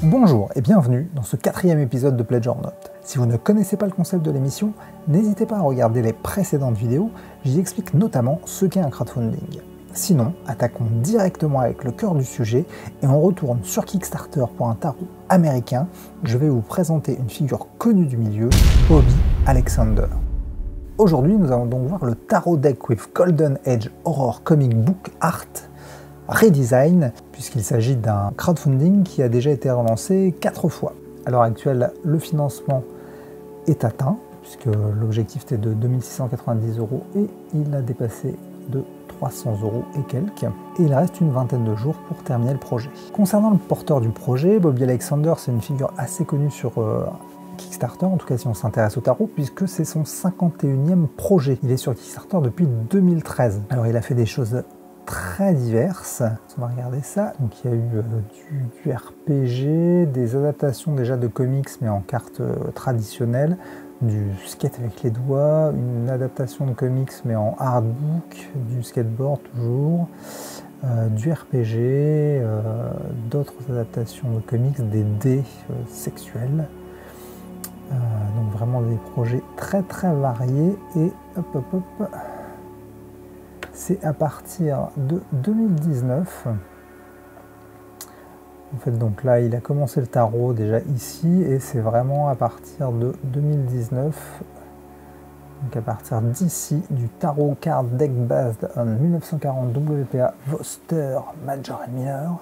Bonjour et bienvenue dans ce 4e épisode de Pledge or Not. Si vous ne connaissez pas le concept de l'émission, n'hésitez pas à regarder les précédentes vidéos, j'y explique notamment ce qu'est un crowdfunding. Sinon, attaquons directement avec le cœur du sujet et on retourne sur Kickstarter pour un tarot américain. Je vais vous présenter une figure connue du milieu, Bobby Alexander. Aujourd'hui, nous allons donc voir le tarot deck with Golden Age Horror Comic Book Art Redesign, puisqu'il s'agit d'un crowdfunding qui a déjà été relancé 4 fois. À l'heure actuelle, le financement est atteint, puisque l'objectif était de 2690 € et il a dépassé de 300 € et quelques. Et il reste une vingtaine de jours pour terminer le projet. Concernant le porteur du projet, Bobby Alexander, c'est une figure assez connue sur Kickstarter, en tout cas si on s'intéresse au tarot, puisque c'est son 51e projet. Il est sur Kickstarter depuis 2013. Alors il a fait des choses très diverses. On va regarder ça. Donc il y a eu du RPG, des adaptations déjà de comics mais en cartes traditionnelles, du skate avec les doigts, une adaptation de comics mais en artbook, du skateboard toujours, du RPG, d'autres adaptations de comics, des dés sexuels. Donc vraiment des projets très très variés et hop. C'est à partir de 2019. En fait, donc là, il a commencé le tarot déjà ici, et c'est vraiment à partir de 2019, donc à partir d'ici, du tarot card deck based on 1940 WPA Voster Major and Minor. En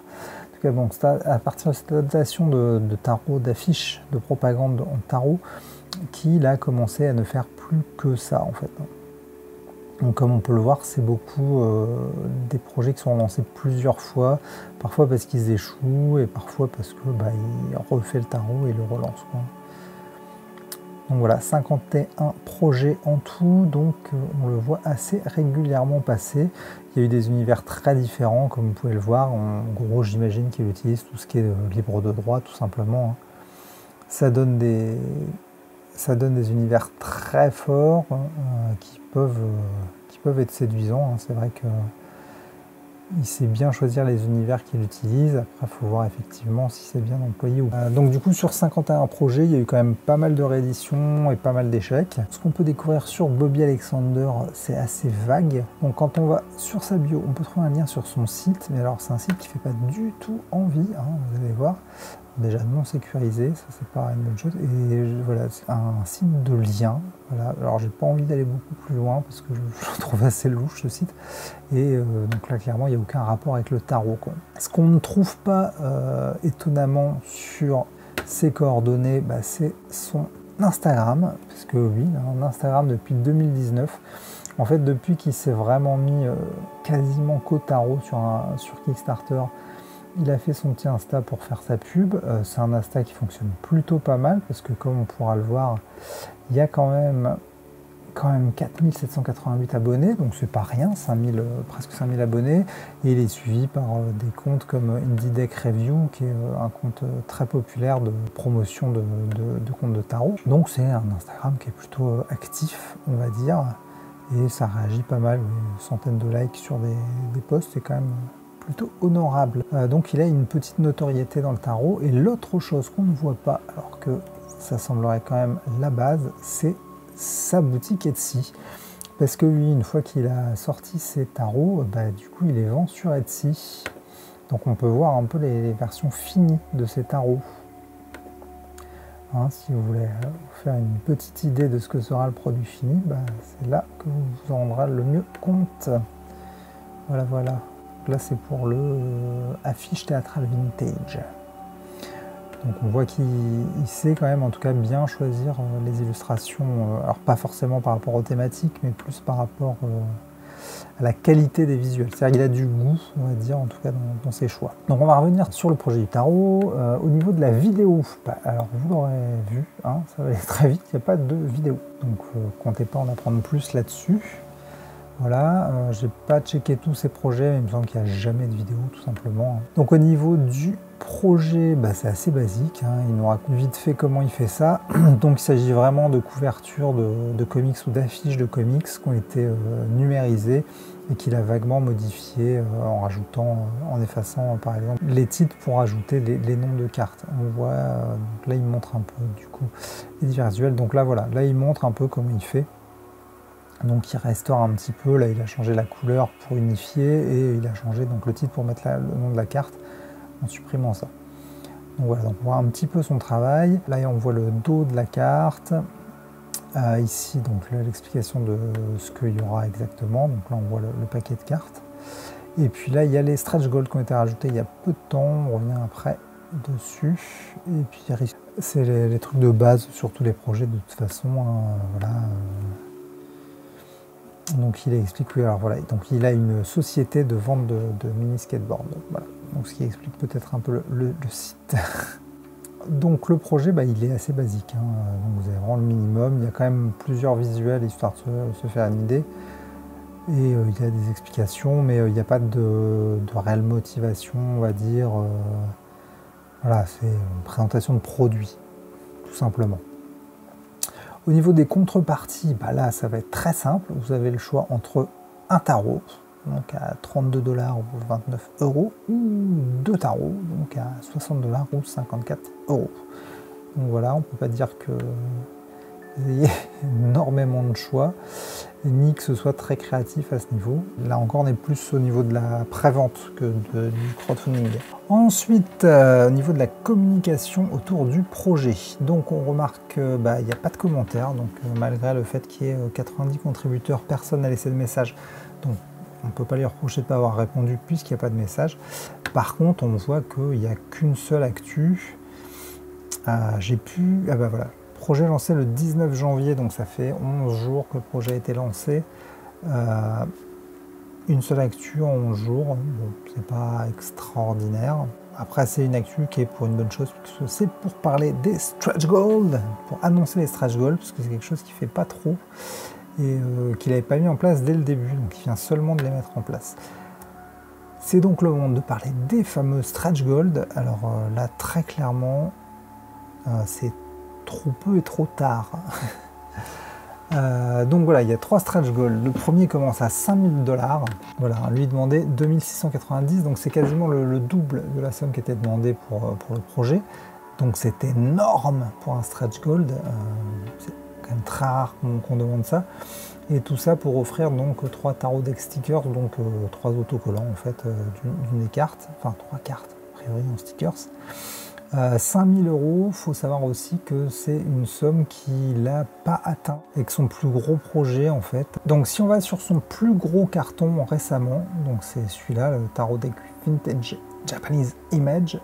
tout cas, bon, à partir de cette adaptation de tarot, d'affiches de propagande en tarot, qu'il a commencé à ne faire plus que ça, en fait. Donc comme on peut le voir, c'est beaucoup des projets qui sont lancés plusieurs fois, parfois parce qu'ils échouent et parfois parce que il refait le tarot et le relance, quoi. Donc voilà, 51 projets en tout, donc on le voit assez régulièrement passer. Il y a eu des univers très différents, comme vous pouvez le voir. En gros, j'imagine qu'il utilise tout ce qui est libre de droit, tout simplement. Ça donne des univers très forts qui peuvent être séduisants. C'est vrai qu'il sait bien choisir les univers qu'il utilise. Après, il faut voir effectivement si c'est bien employé ou pas. Donc du coup, sur 51 projets, il y a eu quand même pas mal de rééditions et pas mal d'échecs. Ce qu'on peut découvrir sur Bobby Alexander, c'est assez vague. Donc quand on va sur sa bio, on peut trouver un lien sur son site. Mais alors, c'est un site qui fait pas du tout envie, vous allez voir. Déjà non sécurisé, ça c'est pas une bonne chose. Et voilà, c'est un site de lien. Voilà. Alors j'ai pas envie d'aller beaucoup plus loin parce que je le trouve assez louche ce site. Et donc là clairement il n'y a aucun rapport avec le tarot, quoi. Ce qu'on ne trouve pas étonnamment sur ses coordonnées, c'est son Instagram. Parce que oui, un Instagram depuis 2019. En fait, depuis qu'il s'est vraiment mis quasiment qu'au tarot sur Kickstarter, il a fait son petit Insta pour faire sa pub. C'est un Insta qui fonctionne plutôt pas mal parce que comme on pourra le voir, il y a quand même 4788 abonnés, donc c'est pas rien, presque 5000 abonnés, et il est suivi par des comptes comme Indie Deck Review, qui est un compte très populaire de promotion de comptes de tarot. Donc c'est un Instagram qui est plutôt actif, on va dire, et ça réagit pas mal, une centaine de likes sur des posts, c'est quand même plutôt honorable. Donc il a une petite notoriété dans le tarot. Et l'autre chose qu'on ne voit pas, alors que ça semblerait quand même la base, c'est sa boutique Etsy. Parce que lui, une fois qu'il a sorti ses tarots, du coup il les vend sur Etsy. Donc on peut voir un peu les versions finies de ces tarots. Si vous voulez vous faire une petite idée de ce que sera le produit fini, c'est là que vous vous en rendrez le mieux compte. Voilà. Là, c'est pour le affiche théâtrale vintage. Donc on voit qu'il sait quand même, en tout cas, bien choisir les illustrations. Alors pas forcément par rapport aux thématiques, mais plus par rapport à la qualité des visuels. C'est-à-dire qu'il a du goût, on va dire, en tout cas dans ses choix. Donc on va revenir sur le projet du tarot. Au niveau de la vidéo, alors vous l'aurez vu, ça va aller très vite, il n'y a pas de vidéo. Donc comptez pas en apprendre plus là-dessus. Voilà, j'ai pas checké tous ces projets, mais il me semble qu'il n'y a jamais de vidéo tout simplement. Donc au niveau du projet, c'est assez basique, il nous raconte vite fait comment il fait ça. Donc il s'agit vraiment de couvertures de comics ou d'affiches de comics qui ont été numérisées et qu'il a vaguement modifié en rajoutant, en effaçant par exemple les titres pour ajouter les noms de cartes. On voit, donc là il montre un peu du coup les divers visuels. Donc là voilà, là il montre un peu comment il fait. Donc il restaure un petit peu, là il a changé la couleur pour unifier et il a changé donc le titre pour mettre le nom de la carte en supprimant ça. Donc voilà, donc on voit un petit peu son travail. Là on voit le dos de la carte. Ici donc l'explication de ce qu'il y aura exactement. Donc là on voit le paquet de cartes. Et puis là il y a les stretch goals qui ont été rajoutés il y a peu de temps. On revient après dessus. Et puis c'est les trucs de base sur tous les projets de toute façon. Voilà. Donc il explique, oui, alors voilà, donc il a une société de vente de mini skateboard. Voilà. Donc ce qui explique peut-être un peu le site. Donc le projet, il est assez basique, hein. Donc vous avez vraiment le minimum. Il y a quand même plusieurs visuels histoire de se faire une idée. Et il y a des explications, mais il n'y a pas de réelle motivation, on va dire. Voilà, c'est une présentation de produit, tout simplement. Au niveau des contreparties, là ça va être très simple. Vous avez le choix entre un tarot, donc à 32 $ ou 29 €, ou deux tarots, donc à 60 $ ou 54 €. Donc voilà, on ne peut pas dire que vous ayez énormément de choix, ni que ce soit très créatif à ce niveau. Là encore, on est plus au niveau de la prévente que du crowdfunding. Ensuite, au niveau de la communication autour du projet, donc on remarque qu'il n'y a pas de commentaires, donc malgré le fait qu'il y ait 90 contributeurs, personne n'a laissé de message, donc on ne peut pas lui reprocher de ne pas avoir répondu puisqu'il n'y a pas de message. Par contre, on voit qu'il n'y a qu'une seule actu. Voilà. Projet lancé le 19 janvier, donc ça fait 11 jours que le projet a été lancé. Une seule actu en 11 jours, bon, c'est pas extraordinaire. Après, c'est une actu qui est pour une bonne chose, puisque c'est pour parler des stretch goals, pour annoncer les stretch goals, parce que c'est quelque chose qui fait pas trop et qu'il n'avait pas mis en place dès le début, donc il vient seulement de les mettre en place. C'est donc le moment de parler des fameux stretch goals. Alors là, très clairement, c'est trop peu et trop tard. Donc voilà, il y a 3 stretch goals. Le premier commence à 5000 $. Voilà, lui demandait 2690, donc c'est quasiment le double de la somme qui était demandée pour le projet. Donc c'est énorme pour un stretch goal. C'est quand même très rare qu'on demande ça. Et tout ça pour offrir donc 3 tarot deck stickers, donc 3 autocollants en fait d'une des cartes, enfin 3 cartes a priori en stickers. 5000 €, il faut savoir aussi que c'est une somme qu'il n'a pas atteint avec son plus gros projet en fait. Donc si on va sur son plus gros carton récemment, donc c'est celui-là, le Tarot Deck Vintage Japanese Image,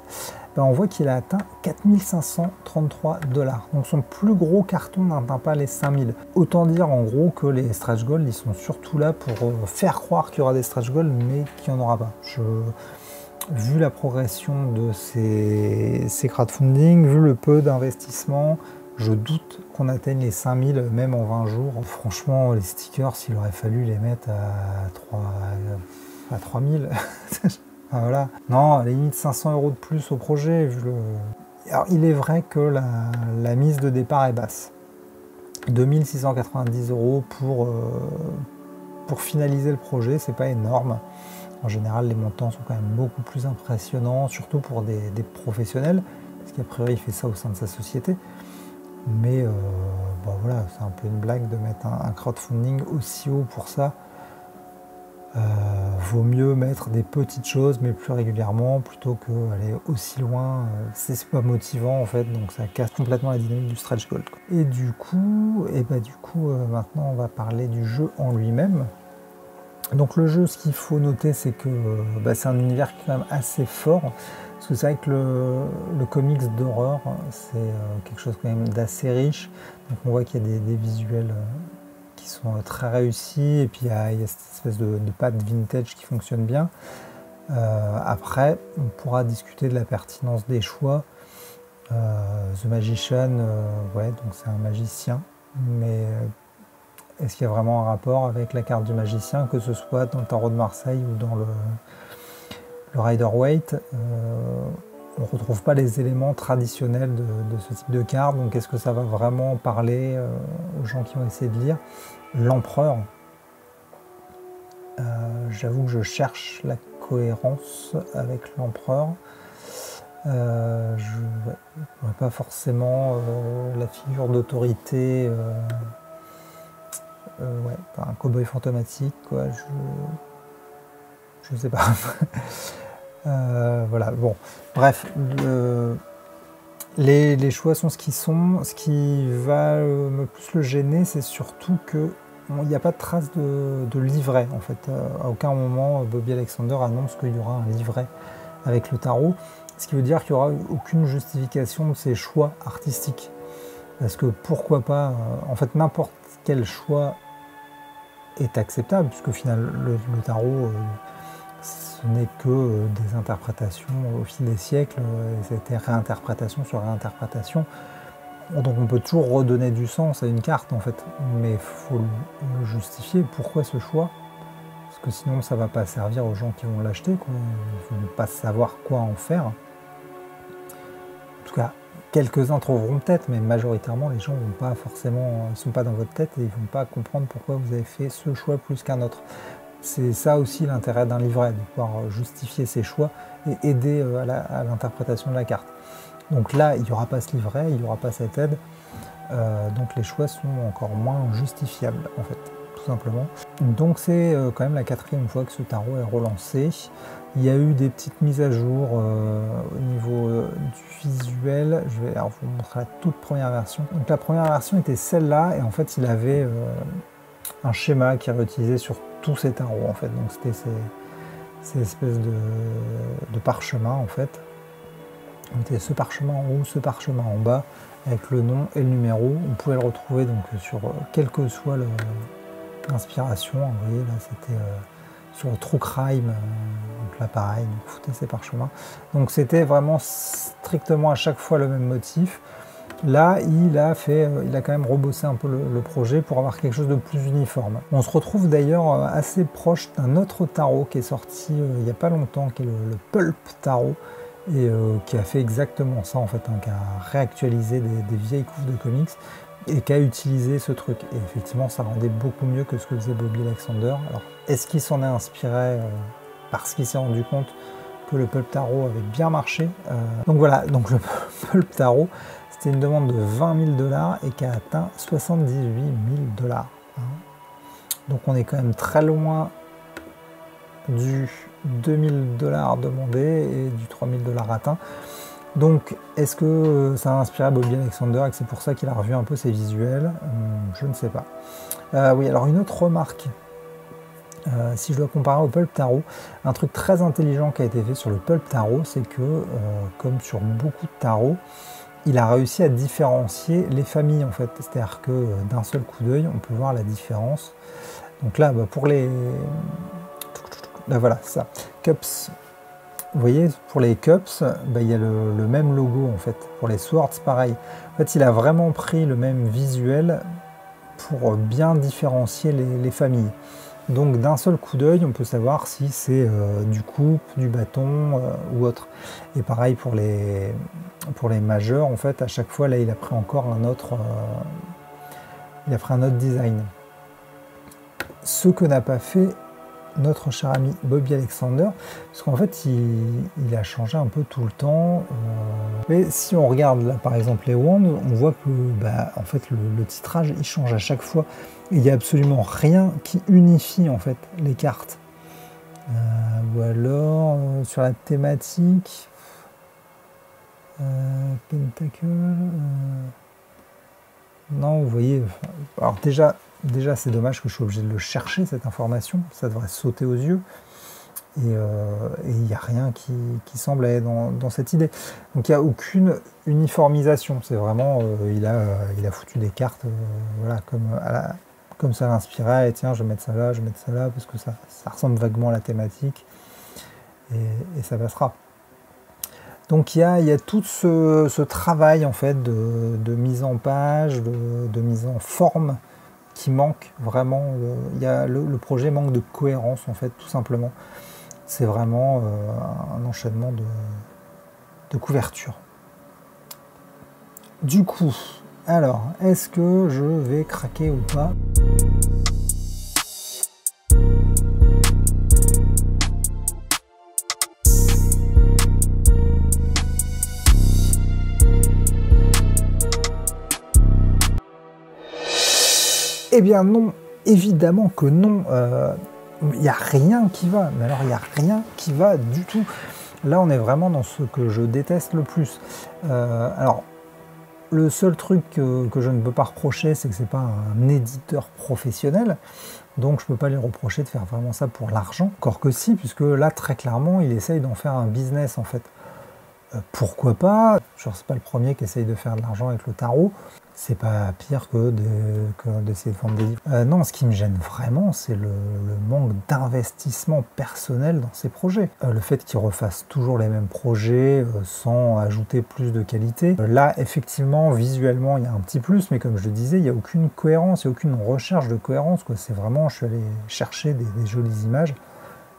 on voit qu'il a atteint 4533 $. Donc son plus gros carton n'atteint pas les 5000. Autant dire en gros que les stretch goals, ils sont surtout là pour faire croire qu'il y aura des stretch goals, mais qu'il n'y en aura pas. Vu la progression de ces crowdfunding, vu le peu d'investissement, je doute qu'on atteigne les 5000 même en 20 jours. Franchement, les stickers, il aurait fallu les mettre à 3000. Voilà. Non, à la limite 500 € de plus au projet. Alors, il est vrai que la mise de départ est basse. 2690 € pour finaliser le projet, c'est pas énorme. En général, les montants sont quand même beaucoup plus impressionnants, surtout pour des professionnels, parce qu'a priori, il fait ça au sein de sa société. Mais voilà, c'est un peu une blague de mettre un crowdfunding aussi haut pour ça. Vaut mieux mettre des petites choses, mais plus régulièrement, plutôt qu'aller aussi loin. C'est pas motivant en fait, donc ça casse complètement la dynamique du stretch goal. Et du coup, maintenant, on va parler du jeu en lui-même. Donc le jeu, ce qu'il faut noter, c'est que c'est un univers qui est quand même assez fort, parce que c'est vrai que le comics d'horreur, c'est quelque chose quand même d'assez riche. Donc on voit qu'il y a des visuels qui sont très réussis, et puis il y a cette espèce de patte vintage qui fonctionne bien. Après, on pourra discuter de la pertinence des choix. The Magician, donc c'est un magicien, mais est-ce qu'il y a vraiment un rapport avec la carte du magicien, que ce soit dans le tarot de Marseille ou dans le Rider-Waite? On ne retrouve pas les éléments traditionnels de ce type de carte, donc est-ce que ça va vraiment parler aux gens qui vont essayer de lire? L'empereur, j'avoue que je cherche la cohérence avec l'empereur. Je ne vois pas forcément la figure d'autorité, ouais, un cow-boy fantomatique, quoi. Je sais pas. Voilà, bon, bref, les choix sont ce qu'ils sont. Ce qui va me plus le gêner, c'est surtout que il n'y a pas de trace de livret, en fait. À aucun moment, Bobby Alexander annonce qu'il y aura un livret avec le tarot, ce qui veut dire qu'il n'y aura aucune justification de ses choix artistiques. Parce que pourquoi pas, en fait, n'importe quel choix est acceptable, puisque au final, le tarot, ce n'est que des interprétations au fil des siècles, et c'était réinterprétation sur réinterprétation. Donc on peut toujours redonner du sens à une carte, en fait, mais il faut le justifier. Pourquoi ce choix? Parce que sinon ça ne va pas servir aux gens qui vont l'acheter, quoi. Ils ne vont pas savoir quoi en faire. En tout cas, quelques-uns trouveront peut-être, mais majoritairement les gens vont pas forcément, ils ne sont pas dans votre tête et ils ne vont pas comprendre pourquoi vous avez fait ce choix plus qu'un autre. C'est ça aussi l'intérêt d'un livret, de pouvoir justifier ses choix et aider à l'interprétation de la carte. Donc là, il n'y aura pas ce livret, il n'y aura pas cette aide, donc les choix sont encore moins justifiables, en fait, tout simplement. Donc c'est quand même la 4e fois que ce tarot est relancé. Il y a eu des petites mises à jour au niveau du visuel. Je vais alors vous montrer la toute première version. Donc la première version était celle-là, et en fait il avait un schéma qui est réutilisé sur tous ces tarots, en fait. Donc c'était ces espèces de parchemins, en fait. On mettait ce parchemin en haut, ce parchemin en bas, avec le nom et le numéro. On pouvait le retrouver donc sur quelle que soit l'inspiration. Vous voyez là, c'était sur le True Crime, donc là pareil, donc foutez ces parchemins. Donc c'était vraiment strictement à chaque fois le même motif. Là, il a quand même rebossé un peu le projet pour avoir quelque chose de plus uniforme. On se retrouve d'ailleurs assez proche d'un autre tarot qui est sorti il n'y a pas longtemps, qui est le Pulp Tarot, et qui a fait exactement ça, en fait, hein, qui a réactualisé des vieilles couves de comics et qui a utilisé ce truc. Et effectivement, ça rendait beaucoup mieux que ce que faisait Bobby Alexander. Alors, est-ce qu'il s'en est inspiré parce qu'il s'est rendu compte que le Pulp Tarot avait bien marché? Donc voilà, donc le Pulp Tarot, c'était une demande de 20 000 $ et qui a atteint 78 000 $. Hein. Donc on est quand même très loin du 2 000 $ demandé et du 3 000 $ atteint. Donc est-ce que ça a inspiré Bobby Alexander et que c'est pour ça qu'il a revu un peu ses visuels? Je ne sais pas. Oui, alors une autre remarque, si je dois comparer au Pulp Tarot, un truc très intelligent qui a été fait sur le Pulp Tarot, c'est que, comme sur beaucoup de tarots, il a réussi à différencier les familles, en fait. C'est-à-dire que d'un seul coup d'œil, on peut voir la différence. Donc là, pour les... Là, voilà, ça. Cups. Vous voyez, pour les Cups, il y a le même logo, en fait. Pour les Swords, pareil. En fait, il a vraiment pris le même visuel pour bien différencier les familles. Donc d'un seul coup d'œil, on peut savoir si c'est du coupe, du bâton ou autre. Et pareil pour les majeurs, en fait, à chaque fois, là, il a pris encore un autre design. Ce que n'a pas fait notre cher ami Bobby Alexander, parce qu'en fait, il a changé un peu tout le temps. Mais si on regarde là, par exemple, les wands, on voit que en fait, le titrage, il change à chaque fois. Il n'y a absolument rien qui unifie, en fait, les cartes. Ou alors, sur la thématique, Pentacle, non, vous voyez, alors déjà c'est dommage que je sois obligé de le chercher, cette information, ça devrait sauter aux yeux, et il n'y a rien qui semble aller dans cette idée. Donc il n'y a aucune uniformisation, c'est vraiment, il a foutu des cartes, voilà, comme ça l'inspirait, et tiens, je vais mettre ça là, parce que ça ressemble vaguement à la thématique, et ça passera. Donc il y a tout ce travail, en fait, de mise en page, de mise en forme, qui manque vraiment. Le projet manque de cohérence, en fait, tout simplement. C'est vraiment un enchaînement de couverture. Du coup, alors, est-ce que je vais craquer ou pas ? Eh bien non, évidemment que non. Il n'y a rien qui va, mais alors il n'y a rien qui va du tout. Là, on est vraiment dans ce que je déteste le plus. Alors, le seul truc que je ne peux pas reprocher, c'est que c'est pas un éditeur professionnel, donc je peux pas les reprocher de faire vraiment ça pour l'argent. Encore que si, puisque là, très clairement, il essaye d'en faire un business, en fait. Pourquoi pas? Genre, c'est pas le premier qui essaye de faire de l'argent avec le tarot. C'est pas pire que d'essayer de vendre des livres. Non, ce qui me gêne vraiment, c'est le manque d'investissement personnel dans ces projets. Le fait qu'ils refassent toujours les mêmes projets sans ajouter plus de qualité. Là, effectivement, visuellement, il y a un petit plus, mais comme je le disais, il n'y a aucune cohérence, il n'y a aucune recherche de cohérence, quoi. C'est vraiment, je suis allé chercher des jolies images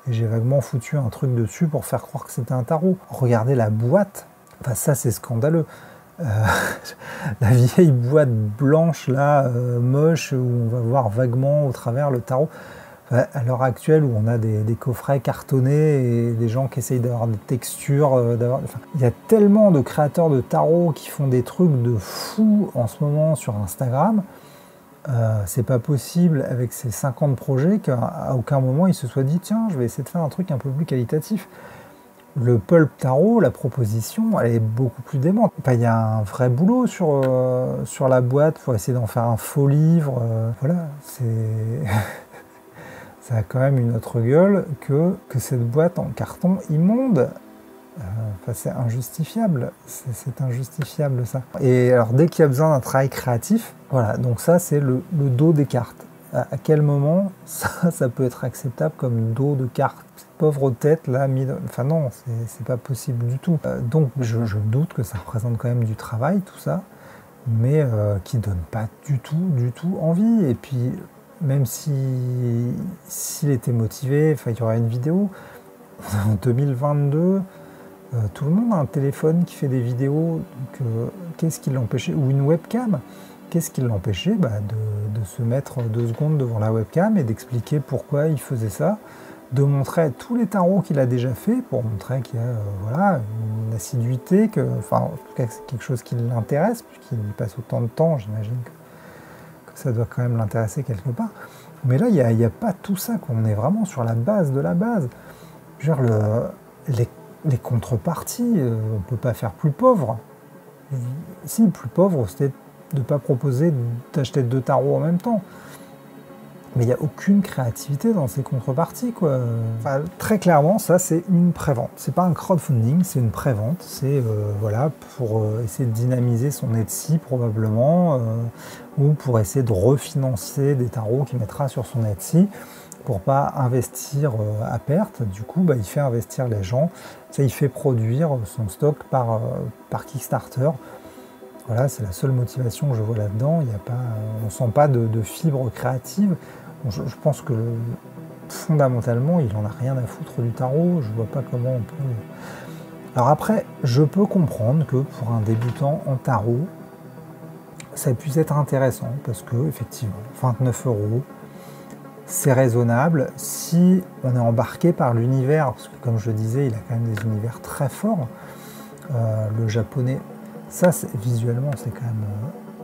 et j'ai vaguement foutu un truc dessus pour faire croire que c'était un tarot. Regardez la boîte, enfin ça c'est scandaleux. La vieille boîte blanche là, moche, où on va voir vaguement au travers le tarot. Enfin, à l'heure actuelle, où on a des coffrets cartonnés et des gens qui essayent d'avoir des textures, enfin, il y a tellement de créateurs de tarot qui font des trucs de fou en ce moment sur Instagram. C'est pas possible avec ces 50 projets qu'à aucun moment il se soit dit tiens, je vais essayer de faire un truc un peu plus qualitatif. Le pulp tarot, la proposition, elle est beaucoup plus démente. Enfin, il y a un vrai boulot sur la boîte pour essayer d'en faire un faux livre. Voilà, ça a quand même une autre gueule que cette boîte en carton immonde. Enfin, c'est injustifiable, c'est injustifiable ça. Et alors dès qu'il y a besoin d'un travail créatif, voilà, donc ça c'est le dos des cartes. À quel moment ça peut être acceptable comme dos de carte? Cette pauvre tête là, enfin non, c'est pas possible du tout. Donc je doute que ça représente quand même du travail tout ça, mais qui donne pas du tout envie. Et puis même s'il était motivé, enfin il y aurait une vidéo en 2022. Tout le monde a un téléphone qui fait des vidéos, donc qu'est-ce qui l'empêchait? Ou une webcam, qu'est-ce qui l'empêchait de se mettre 2 secondes devant la webcam et d'expliquer pourquoi il faisait ça, de montrer tous les tarots qu'il a déjà fait, pour montrer qu'il y a voilà, une assiduité, enfin en tout cas c'est quelque chose qui l'intéresse, puisqu'il y passe autant de temps, j'imagine que ça doit quand même l'intéresser quelque part. Mais là, il n'y a pas tout ça, quoi. On est vraiment sur la base de la base. Genre les contreparties, on ne peut pas faire plus pauvre. Si, plus pauvre, c'était de ne pas proposer d'acheter 2 tarots en même temps. Mais il n'y a aucune créativité dans ces contreparties, quoi. Enfin, très clairement, ça, c'est une prévente. C'est pas un crowdfunding, c'est une prévente. C'est voilà, pour essayer de dynamiser son Etsy, probablement, ou pour essayer de refinancer des tarots qu'il mettra sur son Etsy, pour pas investir à perte. Du coup, il fait investir les gens. Ça, il fait produire son stock par Kickstarter. Voilà, c'est la seule motivation que je vois là-dedans. On ne sent pas de fibre créative. Je pense que fondamentalement, il n'en a rien à foutre du tarot. Je vois pas comment on peut... Alors après, je peux comprendre que pour un débutant en tarot, ça puisse être intéressant, parce que effectivement, 29 €, c'est raisonnable si on est embarqué par l'univers, parce que comme je le disais, il a quand même des univers très forts. Le japonais, ça visuellement c'est quand même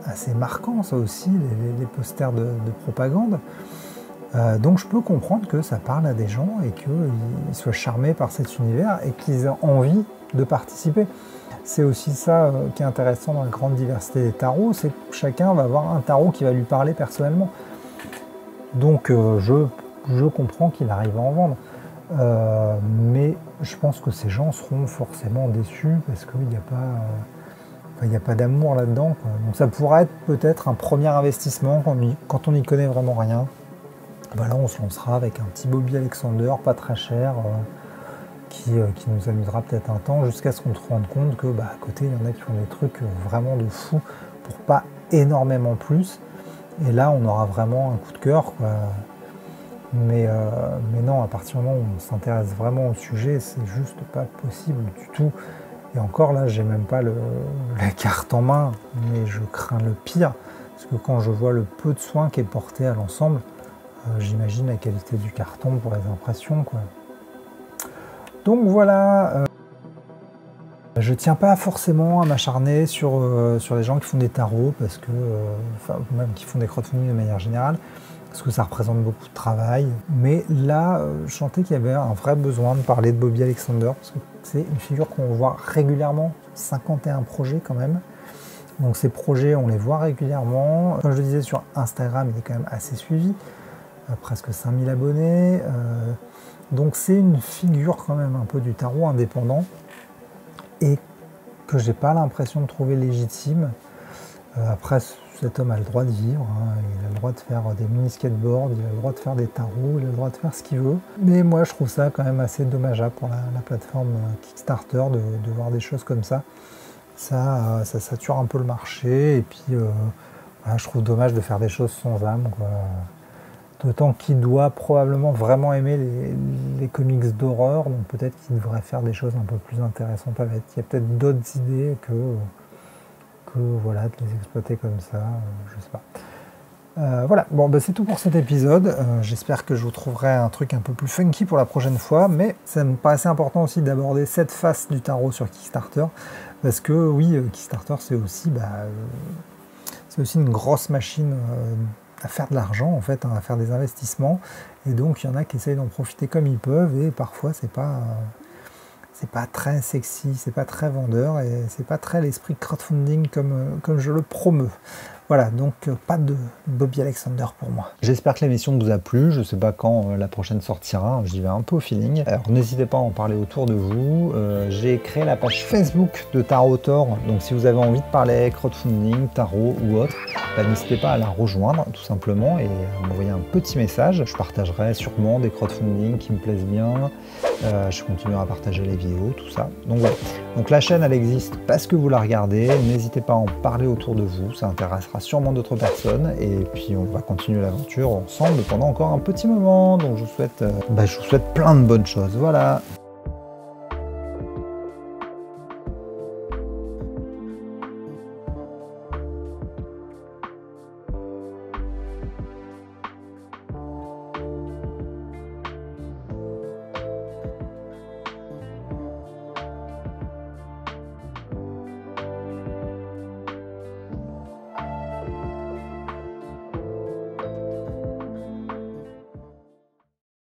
assez marquant, ça aussi, les posters de propagande. Donc je peux comprendre que ça parle à des gens et qu'ils soient charmés par cet univers et qu'ils aient envie de participer. C'est aussi ça qui est intéressant dans la grande diversité des tarots, c'est que chacun va avoir un tarot qui va lui parler personnellement. Donc je comprends qu'il arrive à en vendre, mais je pense que ces gens seront forcément déçus parce qu'il n'y a pas d'amour là-dedans, quoi. Donc ça pourrait être peut-être un premier investissement quand on n'y connaît vraiment rien. Voilà, on se lancera avec un petit Bobby Alexander, pas très cher, qui nous amusera peut-être un temps, jusqu'à ce qu'on se rende compte que à côté il y en a qui font des trucs vraiment de fou pour pas énormément plus. Et là, on aura vraiment un coup de cœur, quoi. Mais non, à partir du moment où on s'intéresse vraiment au sujet, c'est juste pas possible du tout. Et encore là, j'ai même pas la carte en main, mais je crains le pire. Parce que quand je vois le peu de soin qui est porté à l'ensemble, j'imagine la qualité du carton pour les impressions, quoi. Donc voilà, Je tiens pas forcément à m'acharner sur les gens qui font des tarots, parce que, enfin, même qui font des crowdfunding de manière générale, parce que ça représente beaucoup de travail. Mais là, je sentais qu'il y avait un vrai besoin de parler de Bobby Alexander, parce que c'est une figure qu'on voit régulièrement, 51 projets quand même. Donc ces projets, on les voit régulièrement. Comme je le disais, sur Instagram, il est quand même assez suivi, presque 5000 abonnés. Donc c'est une figure quand même un peu du tarot indépendant, et que j'ai pas l'impression de trouver légitime. Après, cet homme a le droit de vivre, hein. Il a le droit de faire des mini-skateboards, il a le droit de faire des tarots, il a le droit de faire ce qu'il veut. Mais moi, je trouve ça quand même assez dommageable pour la plateforme Kickstarter de voir des choses comme ça. Ça sature un peu le marché, et puis voilà, je trouve dommage de faire des choses sans âme, quoi. D'autant qu'il doit probablement vraiment aimer les comics d'horreur, donc peut-être qu'il devrait faire des choses un peu plus intéressantes avec. Il y a peut-être d'autres idées que voilà, de les exploiter comme ça, je sais pas. Voilà, bon, bah, c'est tout pour cet épisode. J'espère que je vous trouverai un truc un peu plus funky pour la prochaine fois, mais ça me paraissait important aussi d'aborder cette face du tarot sur Kickstarter, parce que oui, Kickstarter, c'est aussi une grosse machine à faire de l'argent, en fait, hein, à faire des investissements, et donc il y en a qui essayent d'en profiter comme ils peuvent, et parfois c'est pas très sexy, c'est pas très vendeur, et c'est pas très l'esprit crowdfunding comme je le promeux. Voilà, donc pas de Bobby Alexander pour moi. J'espère que l'émission vous a plu, je sais pas quand la prochaine sortira, j'y vais un peu au feeling. Alors n'hésitez pas à en parler autour de vous. J'ai créé la page Facebook de Tarot Autor, donc si vous avez envie de parler crowdfunding, tarot ou autre, n'hésitez pas à la rejoindre tout simplement et à m'envoyer un petit message. Je partagerai sûrement des crowdfunding qui me plaisent bien. Je continuerai à partager les vidéos, tout ça. Donc voilà. Donc la chaîne, elle existe parce que vous la regardez. N'hésitez pas à en parler autour de vous, ça intéressera sûrement d'autres personnes. Et puis on va continuer l'aventure ensemble pendant encore un petit moment. Donc je vous souhaite plein de bonnes choses. Voilà.